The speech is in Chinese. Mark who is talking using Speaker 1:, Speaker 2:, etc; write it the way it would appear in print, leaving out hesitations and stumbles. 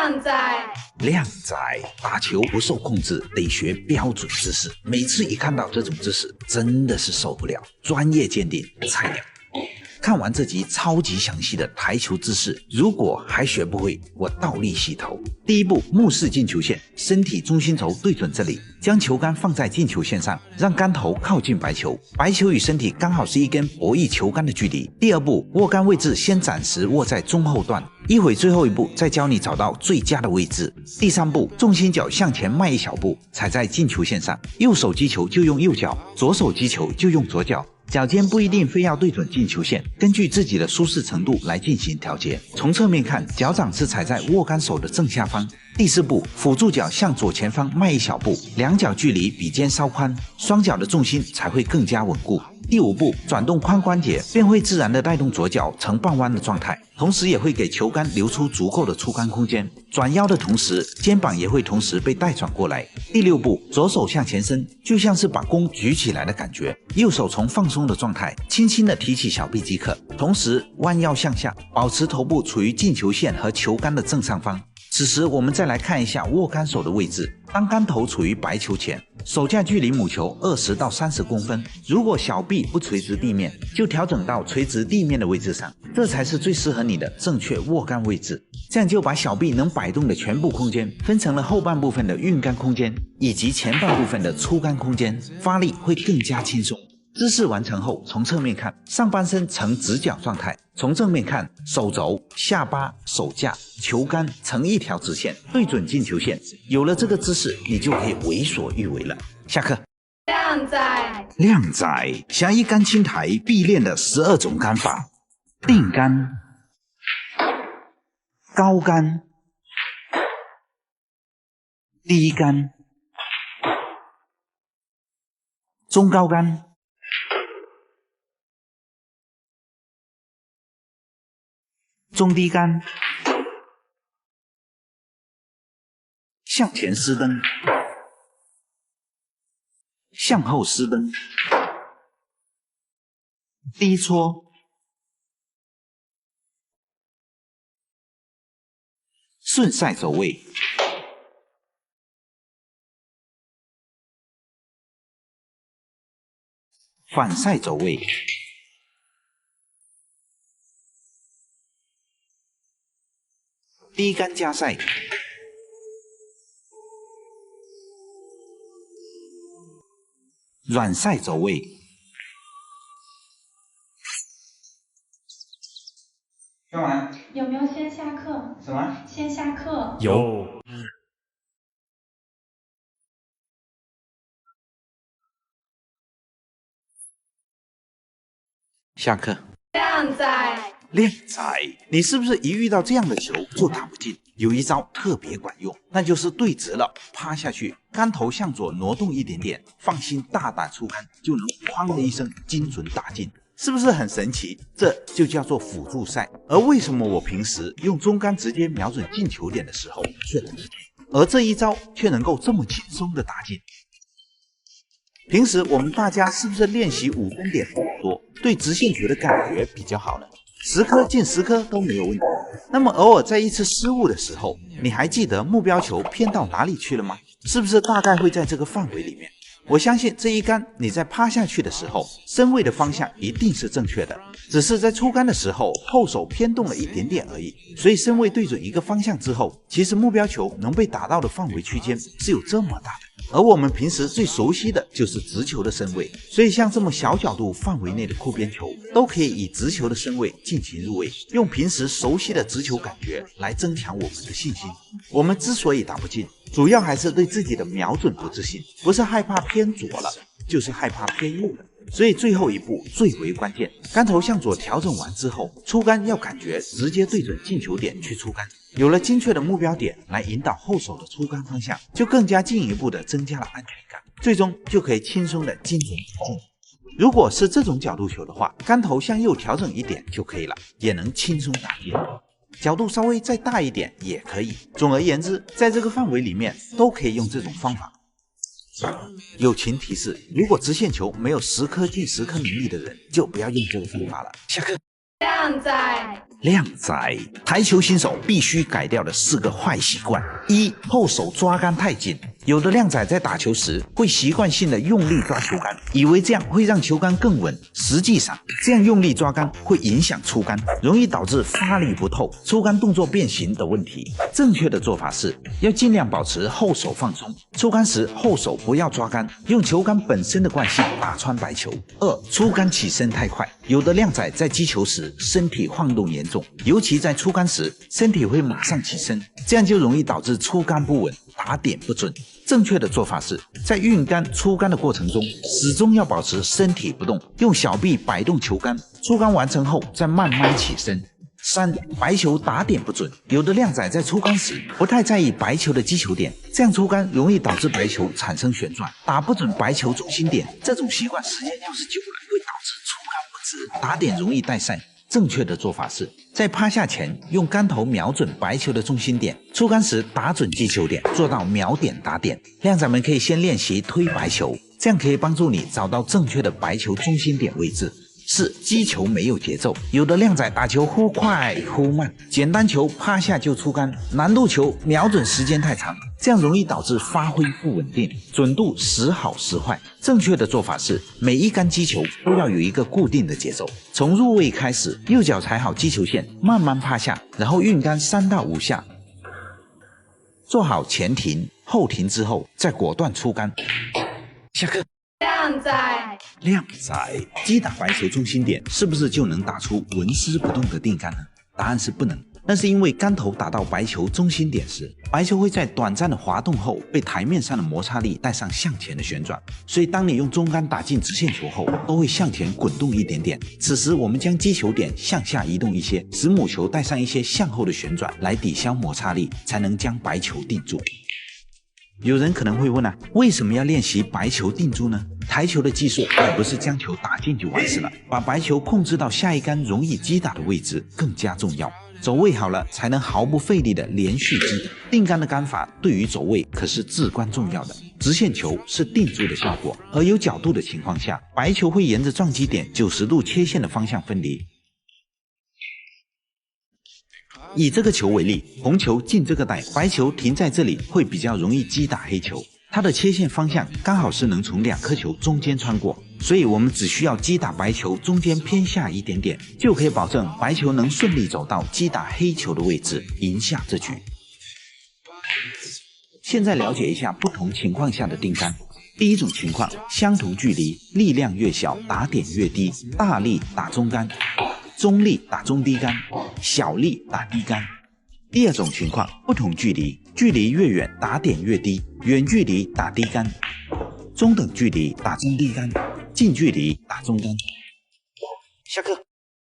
Speaker 1: 靓仔，
Speaker 2: 靓仔打球不受控制，得学标准姿势。每次一看到这种姿势，真的是受不了。专业鉴定，菜鸟。看完这集超级详细的台球姿势，如果还学不会，我倒立洗头。第一步，目视进球线，身体中心轴对准这里，将球杆放在进球线上，让杆头靠近白球，白球与身体刚好是一根博弈球杆的距离。第二步，握杆位置先暂时握在中后段，一会最后一步再教你找到最佳的位置。第三步，重心脚向前迈一小步，踩在进球线上，右手击球就用右脚，左手击球就用左脚。脚尖不一定非要对准进球线，根据自己的舒适程度来进行调节。从侧面看，脚掌是踩在握杆手的正下方。第四步，辅助脚向左前方迈一小步，两脚距离比肩稍宽，双脚的重心才会更加稳固。第五步，转动髋关节，便会自然地带动左脚呈半弯的状态，同时也会给球杆留出足够的出杆空间。转腰的同时，肩膀也会同时被带转过来。第六步，左手向前伸，就像是把弓举起来的感觉，右手从放松的状态轻轻地提起小臂即可，同时弯腰向下，保持头部处于进球线和球杆的正上方。此时我们再来看一下握杆手的位置，当杆头处于白球前，手架距离母球20到30公分，如果小臂不垂直地面，就调整到垂直地面的位置上，这才是最适合你的正确握杆位置。这样就把小臂能摆动的全部空间分成了后半部分的运杆空间以及前半部分的出杆空间，发力会更加轻松。姿势完成后，从侧面看，上半身呈直角状态；从正面看，手肘、下巴、手架、球杆呈一条直线，对准进球线。有了这个姿势，你就可以为所欲为了。下课。靓仔，狭义杆青台必练的12种杆法：定杆、高杆、低杆、中高杆、中低杆、向前施蹬、向后施蹬、低戳、顺赛走位、反赛走位、低杆加赛、软赛走位。干嘛？
Speaker 1: 有没有先下课？
Speaker 2: 什么？
Speaker 1: 先下课。
Speaker 3: 有。
Speaker 2: 下课。
Speaker 1: 靓仔，
Speaker 2: 你是不是一遇到这样的球就打不进？有一招特别管用，那就是对直了，趴下去，杆头向左挪动一点点，放心大胆出杆，就能哐的一声精准打进。是不是很神奇？这就叫做辅助赛。而为什么我平时用中杆直接瞄准进球点的时候却能进，而这一招却能够这么轻松的打进？平时我们大家是不是练习5分点很多，对直线球的感觉比较好呢？10颗进10颗都没有问题。那么偶尔在一次失误的时候，你还记得目标球偏到哪里去了吗？是不是大概会在这个范围里面？我相信这一杆你在趴下去的时候，身位的方向一定是正确的，只是在出杆的时候后手偏动了一点点而已。所以身位对准一个方向之后，其实目标球能被打到的范围区间是有这么大的。而我们平时最熟悉的就是直球的身位，所以像这么小角度范围内的酷边球，都可以以直球的身位进行入位，用平时熟悉的直球感觉来增强我们的信心。我们之所以打不进，主要还是对自己的瞄准不自信，不是害怕偏左了，就是害怕偏右了。所以最后一步最为关键，杆头向左调整完之后，出杆要感觉直接对准进球点去出杆。有了精确的目标点来引导后手的出杆方向，就更加进一步的增加了安全感，最终就可以轻松的精准打进。如果是这种角度球的话，杆头向右调整一点就可以了，也能轻松打进。角度稍微再大一点也可以。总而言之，在这个范围里面都可以用这种方法。友情提示：如果直线球没有10颗进10颗能力的人，就不要用这个方法了。下课。
Speaker 1: 靓仔，
Speaker 2: 靓仔，台球新手必须改掉的4个坏习惯：一、后手抓杆太紧。有的靓仔在打球时会习惯性的用力抓球杆，以为这样会让球杆更稳，实际上这样用力抓杆会影响出杆，容易导致发力不透、出杆动作变形的问题。正确的做法是要尽量保持后手放松，出杆时后手不要抓杆，用球杆本身的惯性打穿白球。2、出杆起身太快，有的靓仔在击球时身体晃动严重，尤其在出杆时身体会马上起身，这样就容易导致出杆不稳，打点不准。正确的做法是在运杆、出杆的过程中，始终要保持身体不动，用小臂摆动球杆，出杆完成后再慢慢起身。3、白球打点不准，有的靓仔在出杆时不太在意白球的击球点，这样出杆容易导致白球产生旋转，打不准白球中心点。这种习惯时间要是久了，会导致出杆不直，打点容易带赛。正确的做法是在趴下前用杆头瞄准白球的中心点，出杆时打准击球点，做到瞄点打点。靓仔们可以先练习推白球，这样可以帮助你找到正确的白球中心点位置。4、击球没有节奏，有的靓仔打球忽快忽慢，简单球趴下就出杆，难度球瞄准时间太长，这样容易导致发挥不稳定，准度时好时坏。正确的做法是每一杆击球都要有一个固定的节奏，从入位开始，右脚踩好击球线，慢慢趴下，然后运杆3到5下，做好前停后停之后再果断出杆。下课。
Speaker 1: 靓仔，
Speaker 2: 靓仔，击打白球中心点是不是就能打出纹丝不动的定杆呢？答案是不能。那是因为杆头打到白球中心点时，白球会在短暂的滑动后被台面上的摩擦力带上向前的旋转，所以当你用中杆打进直线球后，都会向前滚动一点点。此时我们将击球点向下移动一些，使母球带上一些向后的旋转，来抵消摩擦力，才能将白球定住。有人可能会问为什么要练习白球定住呢？台球的技术也不是将球打进就完事了，把白球控制到下一杆容易击打的位置更加重要。走位好了，才能毫不费力的连续击打。定杆的杆法对于走位可是至关重要的。直线球是定住的效果，而有角度的情况下，白球会沿着撞击点90度切线的方向分离。以这个球为例，红球进这个袋，白球停在这里会比较容易击打黑球，它的切线方向刚好是能从2颗球中间穿过，所以我们只需要击打白球中间偏下一点点，就可以保证白球能顺利走到击打黑球的位置，赢下这局。现在了解一下不同情况下的定杆。第一种情况，相同距离，力量越小，打点越低，大力打中杆，中力打中低杆，小力打低杆。第二种情况，不同距离，距离越远打点越低，远距离打低杆，中等距离打中低杆，近距离打中杆。下课。